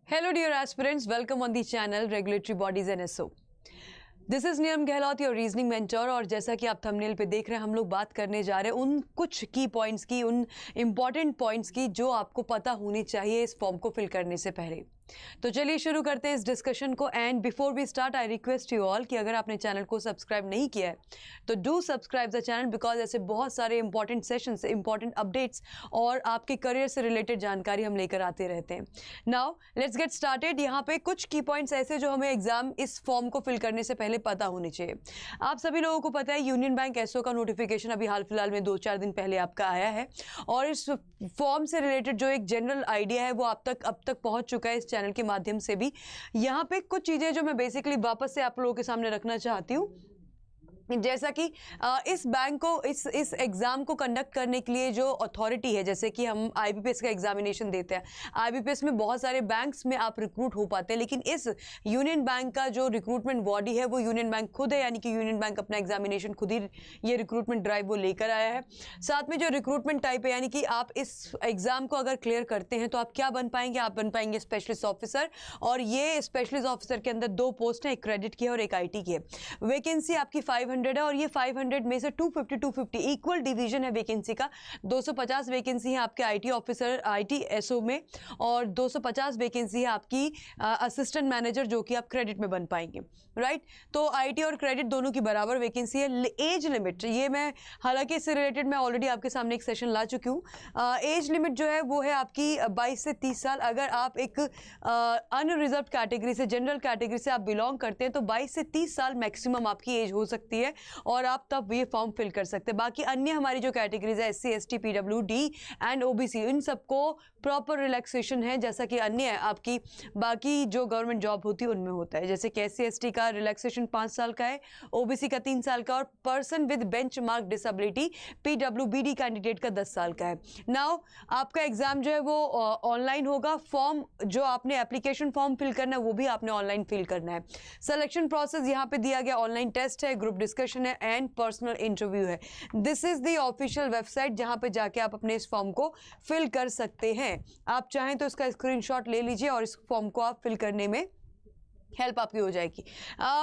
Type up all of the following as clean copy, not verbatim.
Hello dear aspirants, welcome on the channel Regulatory Bodies NSO. This is Neelam Gehlot, your reasoning mentor. और जैसा कि आप thumbnail पे देख रहे हैं, हम लोग बात करने जा रहे हैं उन कुछ की पॉइंट्स की, उन इम्पॉर्टेंट पॉइंट्स की जो आपको पता होनी चाहिए इस फॉर्म को फिल करने से पहले। तो चलिए शुरू करते हैं इस डिस्कशन को। And before we start, I request you all कि अगर आपने चैनल को सब्सक्राइब नहीं किया है तो do subscribe the channel, because ऐसे बहुत सारे इंपॉर्टेंट सेशंस, इंपॉर्टेंट अपडेट्स और आपके करियर से रिलेटेड जानकारी हम लेकर आते रहते हैं। Now let's get started. यहाँ पे कुछ की पॉइंट्स ऐसे जो हमें एग्जाम इस फॉर्म को फिल करने से पहले पता होने चाहिए। आप सभी लोगों को पता है यूनियन बैंक एसओ का नोटिफिकेशन अभी हाल फिलहाल में 2-4 दिन पहले आपका आया है, और इस फॉर्म से रिलेटेड जो एक जनरल आइडिया है वो अब तक पहुंच चुका है इस चैनल के माध्यम से भी। यहाँ पे कुछ चीजें जो मैं बेसिकली वापस से आप लोगों के सामने रखना चाहती हूँ, जैसा कि इस बैंक को इस एग्जाम को कंडक्ट करने के लिए जो अथॉरिटी है, जैसे कि हम आईबीपीएस का एग्जामिनेशन देते हैं, आईबीपीएस में बहुत सारे बैंक्स में आप रिक्रूट हो पाते हैं, लेकिन इस यूनियन बैंक का जो रिक्रूटमेंट बॉडी है वो यूनियन बैंक खुद है, यानी कि यूनियन बैंक अपना एग्जामिनेशन खुद ही ये रिक्रूटमेंट ड्राइव वो लेकर आया है। साथ में जो रिक्रूटमेंट टाइप है, यानी कि आप इस एग्जाम को अगर क्लियर करते हैं तो आप क्या बन पाएंगे, आप बन पाएंगे स्पेशलिस्ट ऑफिसर। और ये स्पेशलिस्ट ऑफिसर के अंदर 2 पोस्ट हैं, एक क्रेडिट की है और एक आईटी की है। वैकेंसी आपकी 500 है, और ये 500 में से 250 इक्वल डिवीजन है वैकेंसी का। 250 वैकेंसी है आपके आईटी ऑफिसर, आईटी एसओ में, और 250 वैकेंसी है आपकी असिस्टेंट मैनेजर, जो कि आप क्रेडिट में बन पाएंगे, राइट। तो आईटी और क्रेडिट दोनों की बराबर वैकेंसी है। एज लिमिट, ये मैं हालांकि इससे रिलेटेड मैं ऑलरेडी आपके सामने एक सेशन ला चुकी हूँ। एज लिमिट जो है वो है आपकी 22 से 30 साल। अगर आप एक अनरिजर्व कैटेगरी से, जनरल कैटेगरी से आप बिलोंग करते हैं तो 22 से 30 साल मैक्सिमम आपकी एज हो सकती है, और आप तब ये फॉर्म फिल कर सकते हैं। बाकी अन्य हमारी जो कैटेगरीज है, SC, ST, PWD and OBC, इन सबको प्रॉपर रिलैक्सेशन है, जैसा कि अन्य आपकी बाकी जो गवर्नमेंट जॉब होती है उनमें होता है। जैसे कि एससी एसटी का रिलैक्सेशन 5 साल का है, ओबीसी का 3 साल का, और person with bench mark disability PWBD candidate का 10 साल का है। नाउ आपका एग्जाम जो है वो ऑनलाइन होगा। फॉर्म जो आपने एप्लीकेशन फॉर्म फिल करना है वो भी आपने ऑनलाइन फिल करना है। सिलेक्शन प्रोसेस यहाँ पे दिया गया, ऑनलाइन टेस्ट है, ग्रुप डिस्कशन है एंड पर्सनल इंटरव्यू है। This is the official website जहां पे जाके आप अपने इस फॉर्म को फिल कर सकते हैं। आप चाहें तो इसका स्क्रीनशॉट ले लीजिए और इस फॉर्म को आप फिल करने में हेल्प आपकी हो जाएगी।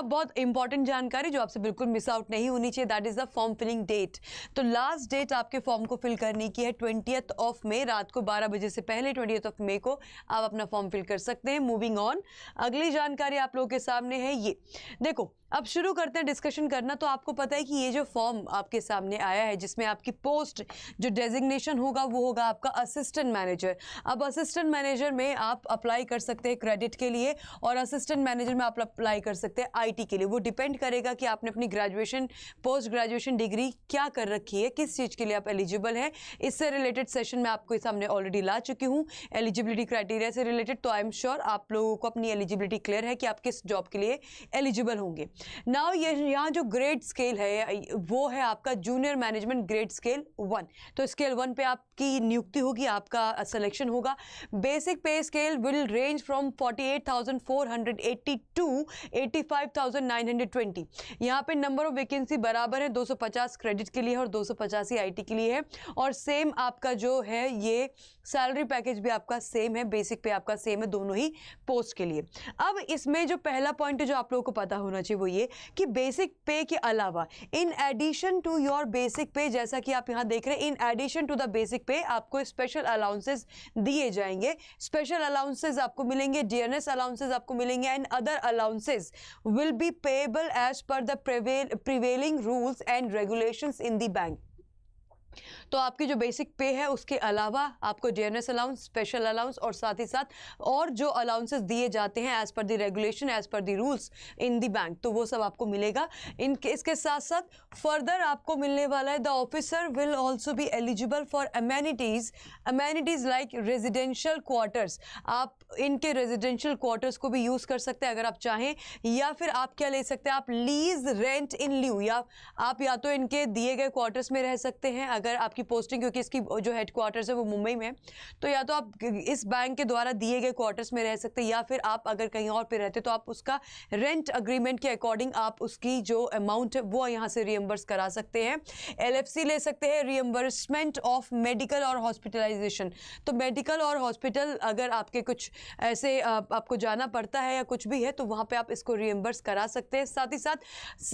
बहुत इंपॉर्टेंट जानकारी जो आपसे बिल्कुल मिस आउट नहीं होनी चाहिए, that is the form filling date. तो लास्ट डेट आपके फॉर्म को फिल करने की है 20th ऑफ मई, रात को 12 बजे से पहले 20th ऑफ मई को आप अपना फॉर्म फिल कर सकते हैं। मूविंग ऑन, अगली जानकारी आप लोगों के सामने है ये देखो। अब शुरू करते हैं डिस्कशन करना। तो आपको पता है कि ये जो फॉर्म आपके सामने आया है, जिसमें आपकी पोस्ट जो डेजिग्नेशन होगा वो होगा आपका असिस्टेंट मैनेजर। अब असिस्टेंट मैनेजर में आप अप्लाई कर सकते हैं क्रेडिट के लिए, और असिस्टेंट मैनेजर में आप अप्लाई कर सकते हैं आईटी के लिए। वो डिपेंड करेगा कि आपने अपनी ग्रेजुएशन, पोस्ट ग्रेजुएशन डिग्री क्या कर रखी है, किस चीज़ के लिए आप एलिजिबल हैं। इससे रिलेटेड सेशन में आपको सामने ऑलरेडी ला चुकी हूँ, एलिजिबिलिटी क्राइटेरिया से रिलेटेड। तो आई एम श्योर आप लोगों को अपनी एलिजिबिलिटी क्लियर है कि आप किस जॉब के लिए एलिजिबल होंगे। नाउ ये यहाँ जो ग्रेड स्केल है वो है आपका जूनियर मैनेजमेंट ग्रेड स्केल 1। तो स्केल 1 पे आपकी नियुक्ति होगी, आपका सिलेक्शन होगा। Basic pay scale will range from 48,480 to 85,920। यहाँ पे नंबर ऑफ वैकेंसी बराबर है, 250 क्रेडिट के लिए और 285 आईटी के लिए है। और सेम आपका जो है ये सैलरी पैकेज भी आपका सेम है, बेसिक पे आपका सेम है दोनों ही पोस्ट के लिए। अब इसमें जो पहला पॉइंट जो आप लोगों को पता होना चाहिए वो ये कि बेसिक पे के अलावा, in addition to your basic pay, जैसा कि आप यहां देख रहे हैं, in addition to the basic pay आपको स्पेशल अलाउंसेस दिए जाएंगे। स्पेशल अलाउंसेस आपको मिलेंगे, डीएनएस अलाउंसेस आपको मिलेंगे, and other allowances will be payable as per the prevailing rules and regulations in the bank. तो आपकी जो बेसिक पे है उसके अलावा आपको डीएनएस अलाउंस, स्पेशल अलाउंस और साथ ही साथ और जो अलाउंसेस दिए जाते हैं as per the regulation, as per the rules in the bank, तो वो सब आपको मिलेगा। इसके साथ साथ फर्दर आपको मिलने वाला है, the officer will also be eligible for amenities like residential quarters. आप इनके रेजिडेंशियल क्वार्टर्स को भी यूज कर सकते हैं अगर आप चाहें, या फिर आप क्या ले सकते हैं, आप लीज रेंट इन ल्यू, या आप या तो इनके दिए गए क्वार्टर्स में रह सकते हैं अगर आपकी पोस्टिंग, क्योंकि इसकी जो हेडक्वार्टर्स है वो मुंबई में है, तो या तो आप इस बैंक के द्वारा दिए गए क्वार्टर्स में रह सकते हैं, या फिर आप अगर कहीं और पे रहते तो आप उसका रेंट अग्रीमेंट के अकॉर्डिंग आप उसकी जो अमाउंट है वो यहाँ से रियम्बर्स करा सकते हैं। LFC ले सकते हैं, रियम्बर्समेंट ऑफ मेडिकल और हॉस्पिटलाइजेशन। तो मेडिकल और हॉस्पिटल अगर आपके कुछ ऐसे आपको जाना पड़ता है या कुछ भी है तो वहाँ पे आप इसको रियम्बर्स करा सकते हैं। साथ ही साथ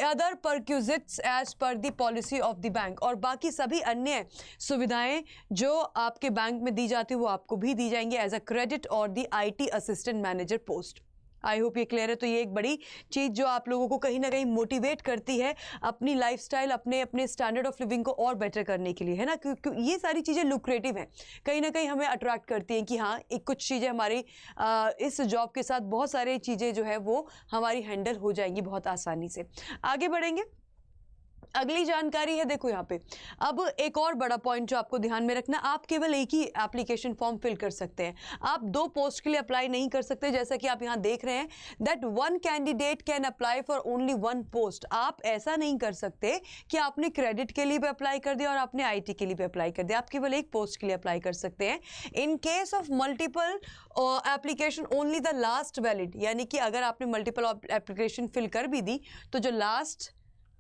other perquisites as per the policy of the bank, और बाकी सभी अन्य सुविधाएं जो आपके बैंक में दी जाती है वो आपको भी दी जाएंगी एज अ क्रेडिट और the IT assistant manager post. I hope ये क्लियर है। तो ये एक बड़ी चीज़ जो आप लोगों को कहीं ना कहीं मोटिवेट करती है अपनी लाइफस्टाइल, अपने स्टैंडर्ड ऑफ लिविंग को और बेटर करने के लिए, है ना, क्योंकि ये सारी चीज़ें लुक्रेटिव हैं, कहीं ना कहीं हमें अट्रैक्ट करती हैं कि हाँ एक कुछ चीज़ें हमारी इस जॉब के साथ बहुत सारी चीज़ें जो है वो हमारी हैंडल हो जाएंगी बहुत आसानी से। आगे बढ़ेंगे, अगली जानकारी है, देखो यहाँ पे अब एक और बड़ा पॉइंट जो आपको ध्यान में रखना, आप केवल एक ही एप्लीकेशन फॉर्म फिल कर सकते हैं, आप 2 पोस्ट के लिए अप्लाई नहीं कर सकते। जैसा कि आप यहाँ देख रहे हैं that 1 candidate can apply for only 1 post. आप ऐसा नहीं कर सकते कि आपने क्रेडिट के लिए भी अप्लाई कर दिया और आपने IT के लिए भी अप्लाई कर दिया, आप केवल एक पोस्ट के लिए अप्लाई कर सकते हैं। In case of multiple application only the last valid, यानी कि अगर आपने मल्टीपल एप्लीकेशन फिल कर भी दी तो जो लास्ट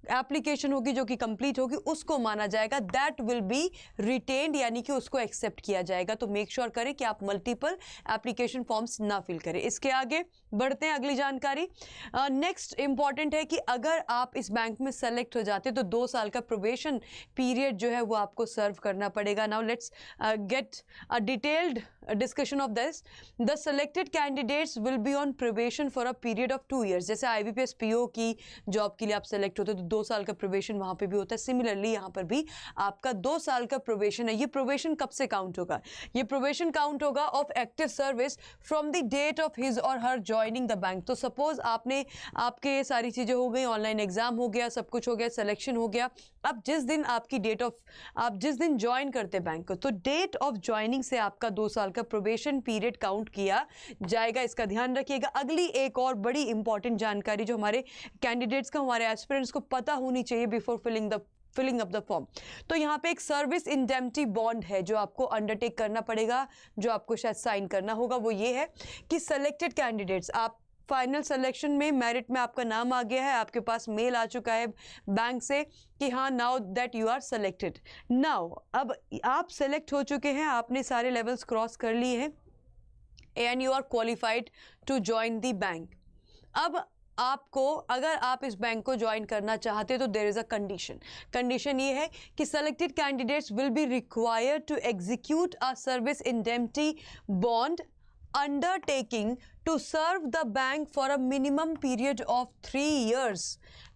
एप्लीकेशन होगी जो कि कंप्लीट होगी उसको माना जाएगा, दैट विल बी रिटेन्ड, यानी कि उसको एक्सेप्ट किया जाएगा। तो मेक श्योर करें कि आप मल्टीपल एप्लीकेशन फॉर्म्स ना फिल करें। इसके आगे बढ़ते हैं, अगली जानकारी नेक्स्ट इंपॉर्टेंट है कि अगर आप इस बैंक में सेलेक्ट हो जाते तो 2 साल का प्रोबेशन पीरियड जो है वो आपको सर्व करना पड़ेगा। Now let's get a detailed discussion of this. The selected candidates will be on probation for a period of 2 years। जैसे IBPS PO की जॉब के लिए आप सेलेक्ट होते तो 2 साल का प्रोबेशन वहाँ पे भी होता है, सिमिलरली यहाँ पर भी आपका 2 साल का प्रोबेशन है। ये प्रोबेशन कब से काउंट होगा? ये प्रोबेशन काउंट होगा of active service from the date of his और हर ज्वाइनिंग द बैंक। तो सपोज आपके ये सारी चीज़ें हो गई, ऑनलाइन एग्जाम हो गया, सब कुछ हो गया, सिलेक्शन हो गया, अब जिस दिन आपकी आप जिस दिन ज्वाइन करते बैंक को, तो डेट ऑफ ज्वाइनिंग से आपका 2 साल का प्रोबेशन पीरियड काउंट किया जाएगा। इसका ध्यान रखिएगा। अगली एक और बड़ी इंपॉर्टेंट जानकारी जो हमारे कैंडिडेट्स को, हमारे एस्पिरेंट्स को पता होनी चाहिए before filling up the form, तो यहाँ पे एक सर्विस इंडेमनिटी बॉन्ड है जो आपको अंडरटेक करना पड़ेगा, जो आपको शायद साइन करना होगा। वो ये है कि सेलेक्टेड कैंडिडेट्स, आप फाइनल सिलेक्शन में मेरिट में आपका नाम आ गया है, आपके पास मेल आ चुका है बैंक से कि हाँ now that you are selected. Now अब आप सेलेक्ट हो चुके हैं, आपने सारे लेवल्स क्रॉस कर लिए हैं and you are qualified to join the bank. अब आपको, अगर आप इस बैंक को ज्वाइन करना चाहते हैं तो देयर इज अ कंडीशन ये है कि selected candidates will be required to execute a service indemnity bond undertaking to serve the bank for a minimum period of 3 years।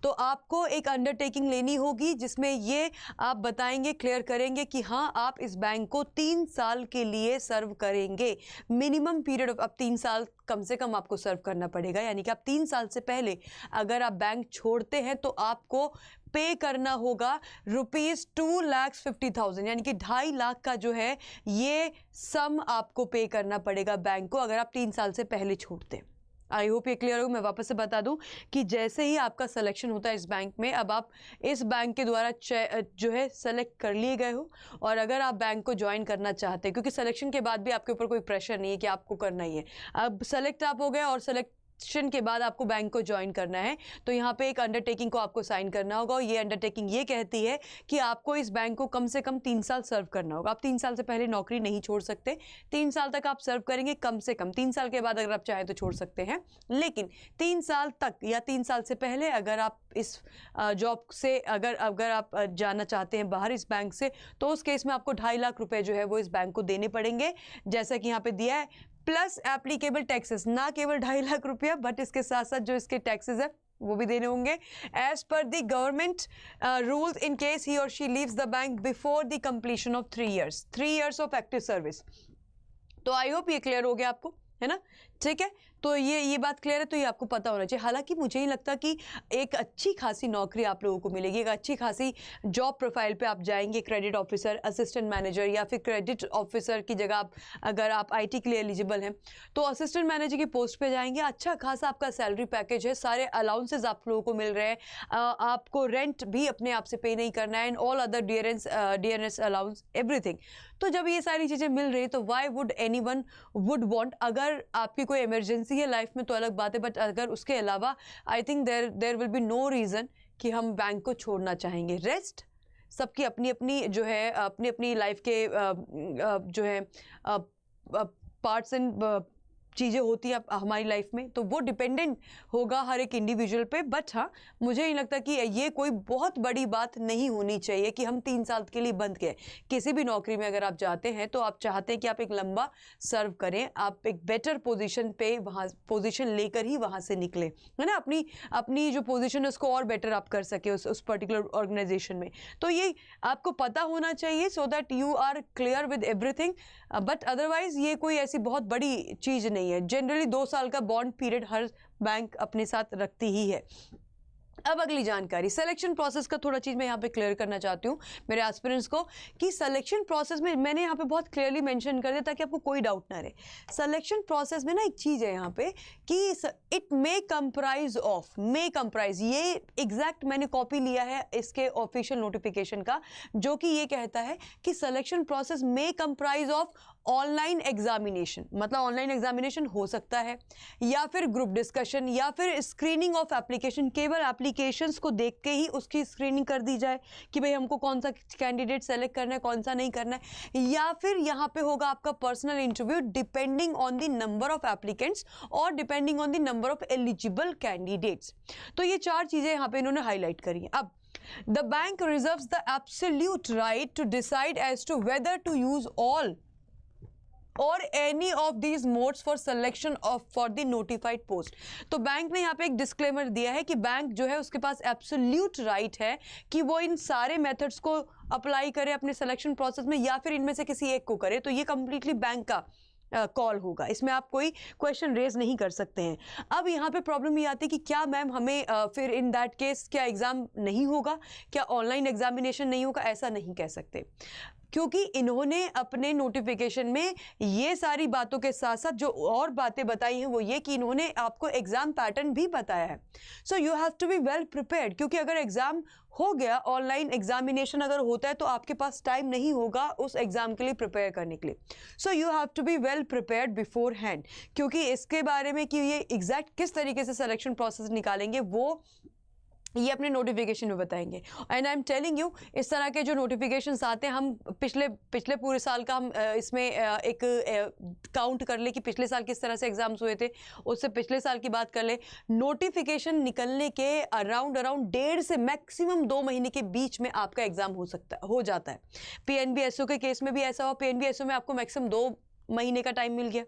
तो आपको एक अंडरटेकिंग लेनी होगी जिसमें ये आप बताएंगे, क्लियर करेंगे कि हाँ आप इस बैंक को 3 साल के लिए सर्व करेंगे। मिनिमम पीरियड ऑफ, अब 3 साल कम से कम आपको सर्व करना पड़ेगा, यानी कि आप 3 साल से पहले अगर आप बैंक छोड़ते हैं तो आपको पे करना होगा ₹2,50,000, यानी कि 2.5 लाख का जो है ये सम आपको पे करना पड़ेगा बैंक को अगर आप 3 साल से पहले छोड़ते हैं। आई होप ये क्लियर हो। मैं वापस से बता दूं कि जैसे ही आपका सिलेक्शन होता है इस बैंक में, अब आप इस बैंक के द्वारा जो है सेलेक्ट कर लिए गए हो, और अगर आप बैंक को ज्वाइन करना चाहते हैं, क्योंकि सिलेक्शन के बाद भी आपके ऊपर कोई प्रेशर नहीं है कि आपको करना ही है, अब सेलेक्ट आप हो गए और सिलेक्शन के बाद आपको बैंक को ज्वाइन करना है, तो यहाँ पे एक अंडरटेकिंग को आपको साइन करना होगा, और ये अंडरटेकिंग ये कहती है कि आपको इस बैंक को कम से कम 3 साल सर्व करना होगा। आप 3 साल से पहले नौकरी नहीं छोड़ सकते, 3 साल तक आप सर्व करेंगे कम से कम। 3 साल के बाद अगर आप चाहें तो छोड़ सकते हैं, लेकिन 3 साल तक या 3 साल से पहले अगर आप इस जॉब से अगर आप जाना चाहते हैं बाहर इस बैंक से, तो उस केस में आपको 2.5 लाख रुपए जो है वो इस बैंक को देने पड़ेंगे, जैसा कि यहाँ पे दिया है, प्लस एप्लीकेबल टैक्सेस। ना केवल 2.5 लाख रुपया, बट इसके साथ साथ जो इसके टैक्सेस है वो भी देने होंगे as per the government rules in case he और she leaves the bank before the completion of 3 years of active service. तो आई होप ये क्लियर हो गया आपको, है ना, ठीक है। तो ये बात क्लियर है, तो ये आपको पता होना चाहिए। हालांकि मुझे नहीं लगता कि एक अच्छी खासी नौकरी आप लोगों को मिलेगी, एक अच्छी खासी जॉब प्रोफाइल पे आप जाएंगे, क्रेडिट ऑफिसर, असिस्टेंट मैनेजर या फिर क्रेडिट ऑफिसर की जगह अगर आप आईटी के लिए एलिजिबल हैं तो असिस्टेंट मैनेजर की पोस्ट पे जाएंगे। अच्छा खासा आपका सैलरी पैकेज है, सारे अलाउंसेज आप लोगों को मिल रहे हैं, आपको रेंट भी अपने आप से पे नहीं करना है, and all other DNS allowance everything. तो जब ये सारी चीज़ें मिल रही तो why would anyone would want, अगर आपकी कोई इमरजेंसी है लाइफ में तो अलग बात है, बट अगर उसके अलावा I think there will be no reason कि हम बैंक को छोड़ना चाहेंगे। रेस्ट सबकी अपनी अपनी जो है अपनी अपनी लाइफ के जो है पार्ट्स एंड चीज़ें होती हैं हमारी लाइफ में, तो वो डिपेंडेंट होगा हर एक इंडिविजुअल पे। बट हाँ, मुझे नहीं लगता कि ये कोई बहुत बड़ी बात नहीं होनी चाहिए कि हम 3 साल के लिए बंद गए। किसी भी नौकरी में अगर आप जाते हैं तो आप चाहते हैं कि आप एक लंबा सर्व करें, आप एक बेटर पोजीशन पे वहाँ पोजीशन लेकर ही वहाँ से निकले, है ना, अपनी जो पोजीशन है उसको और बेटर आप कर सके उस पर्टिकुलर ऑर्गेनाइजेशन में। तो ये आपको पता होना चाहिए so that you are clear with everything. But otherwise ये कोई ऐसी बहुत बड़ी चीज़ नहीं है। जनरली 2 साल का बॉन्ड पीरियड हर बैंक अपने साथ रखती ही है। अब अगली जानकारी, सिलेक्शन प्रोसेस का थोड़ा चीज़ मैं यहाँ पे क्लियर करना चाहती हूँ मेरे एस्पिरेंट्स को कि सिलेक्शन प्रोसेस में मैंने यहाँ पे बहुत क्लियरली मेंशन कर दिया ताकि आपको कोई डाउट ना रहे। सिलेक्शन प्रोसेस में ना एक चीज़ है यहाँ पे कि it may comprise of, may comprise, ये एग्जैक्ट मैंने कॉपी लिया है इसके ऑफिशियल नोटिफिकेशन का, जो कि ये कहता है कि selection process may comprise of online examination, मतलब ऑनलाइन एग्जामिनेशन हो सकता है, या फिर ग्रुप डिस्कशन, या फिर स्क्रीनिंग ऑफ एप्लीकेशन, केवल एप्लीकेशंस को देख के ही उसकी स्क्रीनिंग कर दी जाए कि भाई हमको कौन सा कैंडिडेट सेलेक्ट करना है, कौन सा नहीं करना है, या फिर यहाँ पे होगा आपका personal interview depending on the number of applicants और depending on the number of eligible candidates. तो ये 4 चीज़ें यहाँ पे इन्होंने हाईलाइट करी हैं। अब the bank reserves the absolute right to decide as to whether to use all or any of these modes for selection of for the notified post. तो बैंक ने यहाँ पे एक डिस्क्लेमर दिया है कि बैंक जो है उसके पास एब्सोल्यूट राइट है कि वो इन सारे मेथड्स को अप्लाई करे अपने सिलेक्शन प्रोसेस में, या फिर इनमें से किसी एक को करे। तो ये कंप्लीटली बैंक का कॉल होगा, इसमें आप कोई क्वेश्चन रेज नहीं कर सकते हैं। अब यहाँ पे प्रॉब्लम ये आती है कि क्या मैम हमें फिर इन दैट केस क्या एग्ज़ाम नहीं होगा, क्या ऑनलाइन एग्जामिनेशन नहीं होगा? ऐसा नहीं कह सकते, क्योंकि इन्होंने अपने नोटिफिकेशन में ये सारी बातों के साथ साथ जो और बातें बताई हैं वो ये कि इन्होंने आपको एग्ज़ाम पैटर्न भी बताया है। So you have to be well prepared, क्योंकि अगर एग्ज़ाम हो गया, ऑनलाइन एग्जामिनेशन अगर होता है तो आपके पास टाइम नहीं होगा उस एग्ज़ाम के लिए प्रिपेयर करने के लिए। So you have to be well prepared beforehand, क्योंकि इसके बारे में कि ये एग्जैक्ट किस तरीके से सिलेक्शन प्रोसेस निकालेंगे वो ये अपने नोटिफिकेशन में बताएंगे। And I am telling you, इस तरह के जो नोटिफिकेशंस आते हैं, हम पिछले पूरे साल का हम इसमें एक काउंट कर ले कि पिछले साल किस तरह से एग्जाम्स हुए थे, उससे पिछले साल की बात कर ले। नोटिफिकेशन निकलने के अराउंड 1.5 से मैक्सिमम 2 महीने के बीच में आपका एग्जाम हो जाता है। पीएनबीएसओ के केस में भी ऐसा हुआ, पीएनबीएसओ में आपको मैक्सिमम 2 महीने का टाइम मिल गया,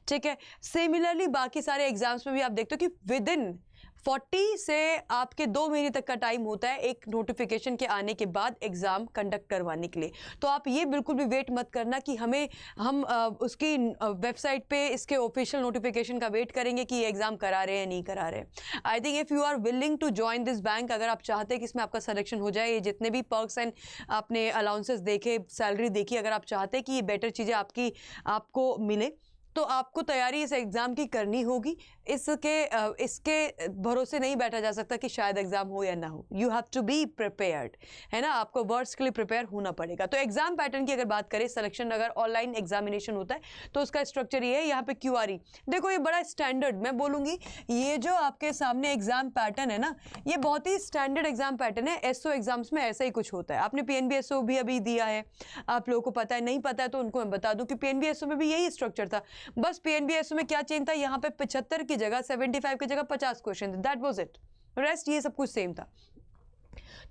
ठीक है। सिमिलरली बाकी सारे एग्जाम्स में भी आप देखते हो कि विद इन 40 से आपके 2 महीने तक का टाइम होता है एक नोटिफिकेशन के आने के बाद एग्ज़ाम कंडक्ट करवाने के लिए। तो आप ये बिल्कुल भी वेट मत करना कि हम उसकी वेबसाइट पे इसके ऑफिशियल नोटिफिकेशन का वेट करेंगे कि ये एग्ज़ाम करा रहे हैं नहीं करा रहे हैं। I think if you are willing to join this bank, अगर आप चाहते हैं कि इसमें आपका सिलेक्शन हो जाए, ये जितने भी पर्क्स एंड आपने अलाउंसेस देखे, सैलरी देखी, अगर आप चाहते हैं कि ये बेटर चीज़ें आपको मिले तो आपको तैयारी इस एग्ज़ाम की करनी होगी। इसके भरोसे नहीं बैठा जा सकता कि शायद एग्ज़ाम हो या ना हो। You have to be prepared, है ना, आपको वर्ड्स के लिए प्रिपेयर होना पड़ेगा। तो एग्ज़ाम पैटर्न की अगर बात करें, सिलेक्शन अगर ऑनलाइन एग्जामिनेशन होता है तो उसका स्ट्रक्चर ये है। यहाँ पे क्यूआरई देखो, ये बड़ा स्टैंडर्ड, मैं बोलूँगी ये जो आपके सामने एग्ज़ाम पैटर्न है ना, ये बहुत ही स्टैंडर्ड एग्ज़ाम पैटर्न है। एसओ एग्जाम्स में ऐसा ही कुछ होता है। आपने पीएनबीएसओ भी अभी दिया है, आप लोगों को पता है, नहीं पता है तो उनको मैं बता दूँ कि पीएनबीएसओ में भी यही स्ट्रक्चर था। बस पीएनबीएसओ में क्या चेंज था, यहाँ पे 75 की जगह 75 की जगह 50 क्वेश्चन थे, दैट वाज इट। रेस्ट ये सब कुछ सेम था।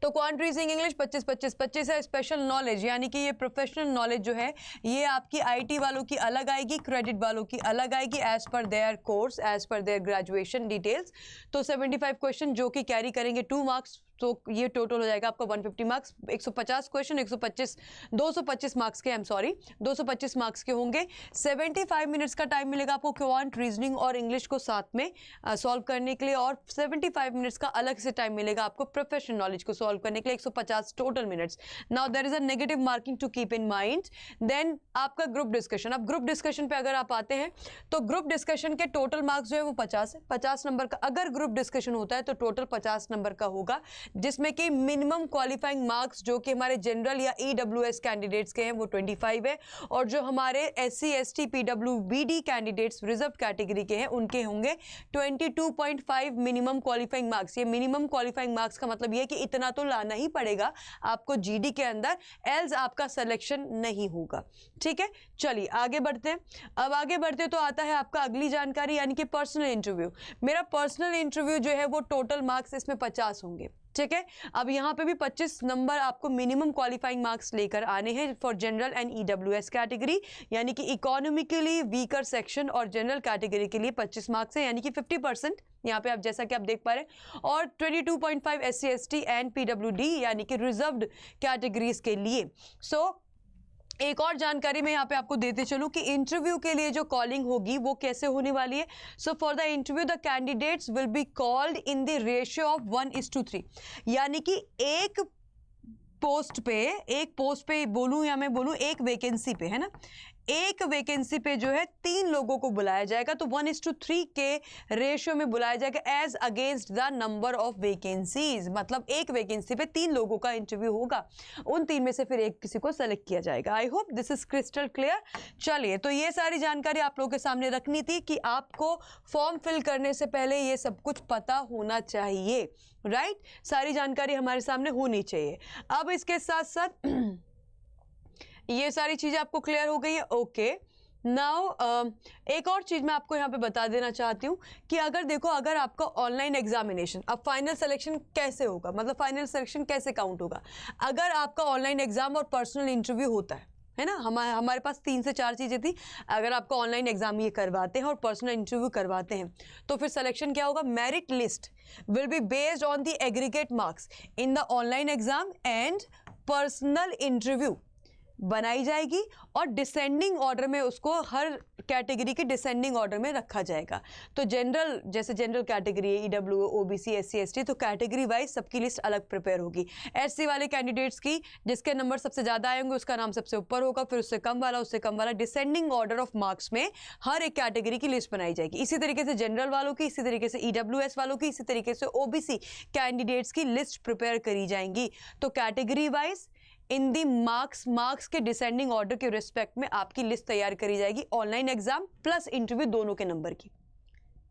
तो क्वांट रीजनिंग इंग्लिश 25-25-25 है। स्पेशल नॉलेज यानी कि ये प्रोफेशनल नॉलेज जो है ये आपकी आईटी वालों की अलग आएगी, क्रेडिट वालों की अलग आएगी, as per their course, as per their graduation details. तो 75 क्वेश्चन जो कि कैरी करेंगे 2 मार्क्स तो ये टोटल हो जाएगा आपका 150 मार्क्स, 150 क्वेश्चन, 225 मार्क्स के, 225 मार्क्स के होंगे। 75 मिनट्स का टाइम मिलेगा आपको क्वांट, रीजनिंग और इंग्लिश को साथ में सॉल्व करने के लिए, और 75 मिनट्स का अलग से टाइम मिलेगा आपको प्रोफेशनल नॉलेज को सॉल्व करने के लिए, 150 total minutes. Now there is a negative marking to keep in mind. Then आपका ग्रुप डिस्कशन। अब ग्रुप डिस्कशन पे अगर आप आते हैं तो ग्रुप डिस्कशन के टोटल मार्क्स जो है वो 50 है, 50 नंबर का अगर ग्रुप डिस्कशन होता है तो टोटल 50 नंबर का होगा, जिसमें कि मिनिमम क्वालिफाइंग मार्क्स जो कि हमारे जनरल या ईडब्ल्यूएस कैंडिडेट्स के हैं वो 25 है, और जो हमारे SC ST PWBD candidates reserve category के हैं उनके होंगे 22.5 मिनिमम क्वालिफाइंग मार्क्स। ये मिनिमम क्वालिफाइंग मार्क्स का मतलब ये है कि इतना तो लाना ही पड़ेगा आपको जीडी के अंदर, एल्स आपका सिलेक्शन नहीं होगा। ठीक है, चलिए आगे बढ़ते हैं। अब आगे बढ़ते तो आता है आपका अगली जानकारी, यानी कि पर्सनल इंटरव्यू। मेरा पर्सनल इंटरव्यू जो है वो टोटल मार्क्स इसमें 50 होंगे। ठीक है, अब यहाँ पे भी 25 नंबर आपको मिनिमम क्वालिफाइंग मार्क्स लेकर आने हैं for general and EWS category, यानी कि इकोनॉमिकली वीकर सेक्शन और जनरल कैटेगरी के लिए 25 मार्क्स है, यानी कि 50% यहाँ पे आप जैसा कि आप देख पा रहे हैं, और 22.5 एससी एसटी एंड पीडब्ल्यूडी यानी कि रिजर्व्ड कैटेगरीज के लिए। एक और जानकारी मैं यहाँ पे आपको देते चलूँ कि इंटरव्यू के लिए जो कॉलिंग होगी वो कैसे होने वाली है। So for the interview the candidates will be called in the ratio of 1:3, यानी कि एक पोस्ट पे बोलूँ या मैं बोलूँ एक वैकेंसी पे, है ना, एक वैकेंसी पे जो है 3 लोगों को बुलाया जाएगा, तो 1:3 के रेशियो में बुलाया जाएगा as against the number of vacancies. मतलब एक वैकेंसी पे 3 लोगों का इंटरव्यू होगा, उन 3 में से फिर एक किसी को सेलेक्ट किया जाएगा। I hope this is crystal clear. चलिए, तो ये सारी जानकारी आप लोगों के सामने रखनी थी कि आपको फॉर्म फिल करने से पहले ये सब कुछ पता होना चाहिए, राइट? सारी जानकारी हमारे सामने होनी चाहिए। अब इसके साथ साथ ये सारी चीजें आपको क्लियर हो गई है। ओके, नाउ एक और चीज मैं आपको यहाँ पे बता देना चाहती हूँ कि अगर देखो, अगर आपका ऑनलाइन एग्जामिनेशन, अब फाइनल सिलेक्शन कैसे होगा, मतलब फाइनल सिलेक्शन कैसे काउंट होगा, अगर आपका ऑनलाइन एग्जाम और पर्सनल इंटरव्यू होता है ना, हमारे पास 3 से 4 चीजें थी। अगर आपका ऑनलाइन एग्जाम ये करवाते हैं और पर्सनल इंटरव्यू करवाते हैं तो फिर सिलेक्शन क्या होगा, merit list will be based on the aggregate marks in the online exam and personal interview बनाई जाएगी, और डिसेंडिंग ऑर्डर में उसको हर कैटेगरी के डिसेंडिंग ऑर्डर में रखा जाएगा। तो जनरल, जैसे जनरल कैटेगरी है, ईडब्ल्यू, ओबीसी, एससी, एसटी, तो कैटेगरी वाइज सबकी लिस्ट अलग प्रिपेयर होगी। एससी वाले कैंडिडेट्स की जिसके नंबर सबसे ज़्यादा आएंगे उसका नाम सबसे ऊपर होगा, फिर उससे कम वाला, उससे कम वाला, डिसेंडिंग ऑर्डर ऑफ मार्क्स में हर एक कैटेगरी की लिस्ट बनाई जाएगी। इसी तरीके से जनरल वालों की, इसी तरीके से ईडब्ल्यूएस वालों की, इसी तरीके से ओबीसी कैंडिडेट्स की लिस्ट प्रिपेयर करी जाएंगी। तो कैटेगरी वाइज इन दी मार्क्स के डिसेंडिंग ऑर्डर के रिस्पेक्ट में आपकी लिस्ट तैयार करी जाएगी, ऑनलाइन एग्जाम प्लस इंटरव्यू दोनों के नंबर की।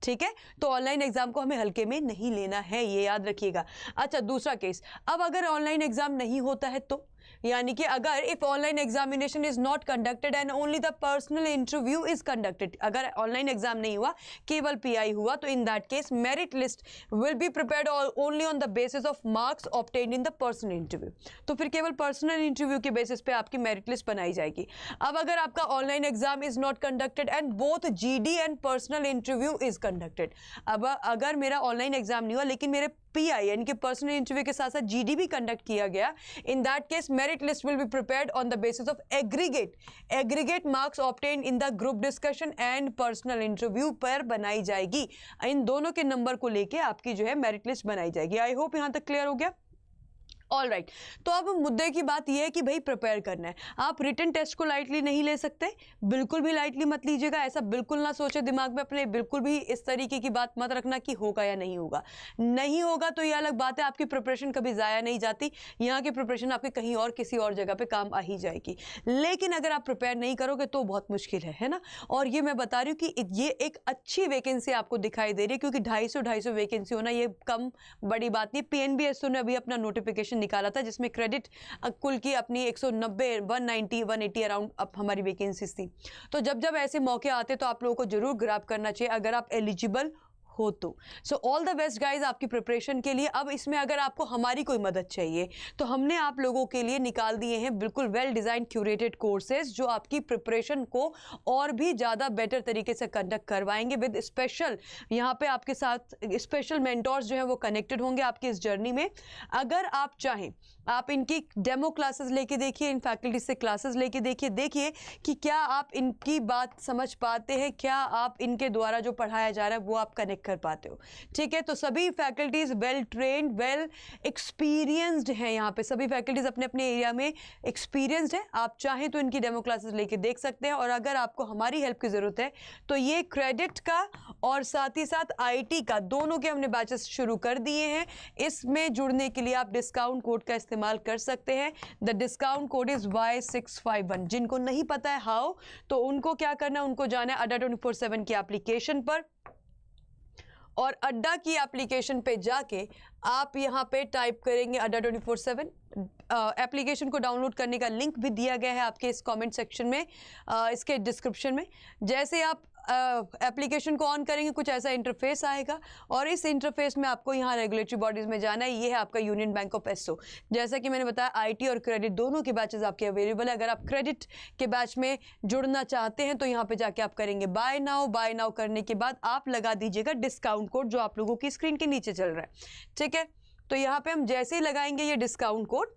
ठीक है, तो ऑनलाइन एग्जाम को हमें हल्के में नहीं लेना है, ये याद रखिएगा। अच्छा, दूसरा केस, अब अगर ऑनलाइन एग्जाम नहीं होता है तो, यानी कि अगर if online examination is not conducted and only the personal interview is conducted, अगर ऑनलाइन एग्जाम नहीं हुआ, केवल पीआई हुआ, तो in that case merit list will be prepared only on the basis of marks obtained in the personal interview. तो फिर केवल personal interview के बेसिस पे आपकी मेरिट लिस्ट बनाई जाएगी। अब अगर आपका online exam is not conducted and both GD and personal interview is conducted, अब अगर मेरा ऑनलाइन एग्जाम नहीं हुआ लेकिन मेरे पीआई यानी कि पर्सनल इंटरव्यू के साथ साथ जीडी भी कंडक्ट किया गया, in that case merit list will be prepared on the basis of aggregate marks obtained in the group discussion and personal interview पर बनाई जाएगी। इन दोनों के नंबर को लेके आपकी जो है मेरिट लिस्ट बनाई जाएगी। आई होप यहां तक क्लियर हो गया। ऑल राइट, तो अब मुद्दे की बात यह है कि भाई प्रिपेयर करना है। आप रिटन टेस्ट को लाइटली नहीं ले सकते, बिल्कुल भी लाइटली मत लीजिएगा। ऐसा बिल्कुल ना सोचे दिमाग में अपने, बिल्कुल भी इस तरीके की बात मत रखना कि होगा या नहीं होगा। नहीं होगा तो ये अलग बात है, आपकी प्रिपरेशन कभी ज़ाया नहीं जाती, यहाँ की प्रिपरेशन आपके कहीं और किसी और जगह पर काम आ ही जाएगी। लेकिन अगर आप प्रिपेयर नहीं करोगे तो बहुत मुश्किल है ना। और ये मैं बता रही हूँ कि ये एक अच्छी वैकेंसी आपको दिखाई दे रही है, क्योंकि 250 वैकेंसी होना ये कम बड़ी बात नहीं। पीएनबीएसओ ने अभी अपना नोटिफिकेशन निकाला था जिसमें क्रेडिट कुल की अपनी 190, 190, 180 अराउंड अब हमारी वैकेंसीज थी। तो जब जब ऐसे मौके आते तो आप लोगों को जरूर ग्रैब करना चाहिए अगर आप एलिजिबल हो तो। So all the best guys आपकी प्रिपरेशन के लिए। अब इसमें अगर आपको हमारी कोई मदद चाहिए तो हमने आप लोगों के लिए निकाल दिए हैं बिल्कुल वेल डिज़ाइन क्यूरेटेड कोर्सेज जो आपकी प्रिपरेशन को और भी ज़्यादा बेटर तरीके से कंडक्ट करवाएंगे विद स्पेशल, यहाँ पे आपके साथ स्पेशल मेंटोर्स जो हैं वो कनेक्टेड होंगे आपकी इस जर्नी में। अगर आप चाहें आप इनकी डेमो क्लासेस लेके देखिए, इन फैकल्टी से क्लासेस लेके देखिए कि क्या आप इनकी बात समझ पाते हैं, क्या आप इनके द्वारा जो पढ़ाया जा रहा है वो आप कनेक्ट कर पाते हो। ठीक है, तो सभी faculties well trained, well experienced हैं। यहाँ पे सभी फैकल्टीज़ अपने अपने एरिया में एक्सपीरियंस्ड हैं। आप चाहें तो इनकी डेमो क्लासेस लेके देख सकते हैं। और अगर आपको हमारी हेल्प की ज़रूरत है तो ये क्रेडिट का और साथ ही साथ IT का दोनों के हमने बैचेस शुरू कर दिए हैं। इसमें जुड़ने के लिए आप डिस्काउंट कोड का इस्तेमाल कर सकते हैं। The discount code is Y651। जिनको नहीं पता है हाउ, तो उनको क्या करना है, उनको जाना है अड्डा 24/7 की एप्लीकेशन पर, और अड्डा की एप्लीकेशन पे जाके आप यहाँ पे टाइप करेंगे अड्डा 24/7। एप्लीकेशन को डाउनलोड करने का लिंक भी दिया गया है आपके इस कमेंट सेक्शन में, इसके डिस्क्रिप्शन में। जैसे आप एप्लीकेशन को ऑन करेंगे कुछ ऐसा इंटरफेस आएगा, और इस इंटरफेस में आपको यहाँ रेगुलेटरी बॉडीज़ में जाना है। ये है आपका यूनियन बैंक ऑफ एसओ। जैसा कि मैंने बताया IT और क्रेडिट दोनों के बैचेस आपके अवेलेबल है। अगर आप क्रेडिट के बैच में जुड़ना चाहते हैं तो यहाँ पे जाके आप करेंगे बाय नाउ। बाय नाउ करने के बाद आप लगा दीजिएगा डिस्काउंट कोड जो आप लोगों की स्क्रीन के नीचे चल रहा है। ठीक है, तो यहाँ पे हम जैसे ही लगाएंगे ये डिस्काउंट कोड,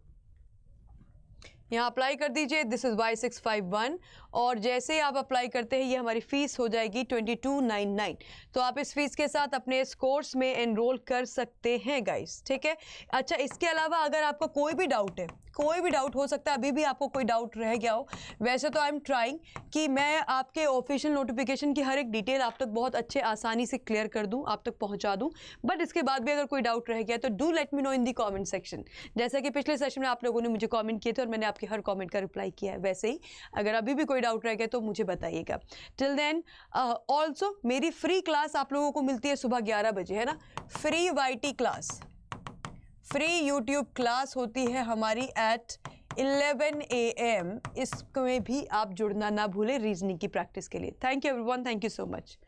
यहाँ अप्लाई कर दीजिए, दिस इज़ Y651। और जैसे ही आप अप्लाई करते हैं ये हमारी फ़ीस हो जाएगी 2299। तो आप इस फीस के साथ अपने इस कोर्स में एनरोल कर सकते हैं गाइस। ठीक है, अच्छा इसके अलावा अगर आपको कोई भी डाउट है, कोई भी डाउट हो सकता है, अभी भी आपको कोई डाउट रह गया हो, वैसे तो आई एम ट्राइंग कि मैं आपके ऑफिशियल नोटिफिकेशन की हर एक डिटेल आप तक बहुत अच्छे आसानी से क्लियर कर दूं, आप तक पहुंचा दूं। बट इसके बाद भी अगर कोई डाउट रह गया तो do let me know in the comment section. जैसा कि पिछले सेशन में आप लोगों ने मुझे कमेंट किए थे और मैंने आपके हर कमेंट का रिप्लाई किया है, वैसे ही अगर अभी भी कोई डाउट रह गया तो मुझे बताइएगा। टिल देन ऑल्सो मेरी फ्री क्लास आप लोगों को मिलती है सुबह 11 बजे, है ना। Free YT class, free YouTube class होती है हमारी एट 11 AM। इसमें भी आप जुड़ना ना भूलें रीजनिंग की प्रैक्टिस के लिए। Thank you everyone, thank you so much.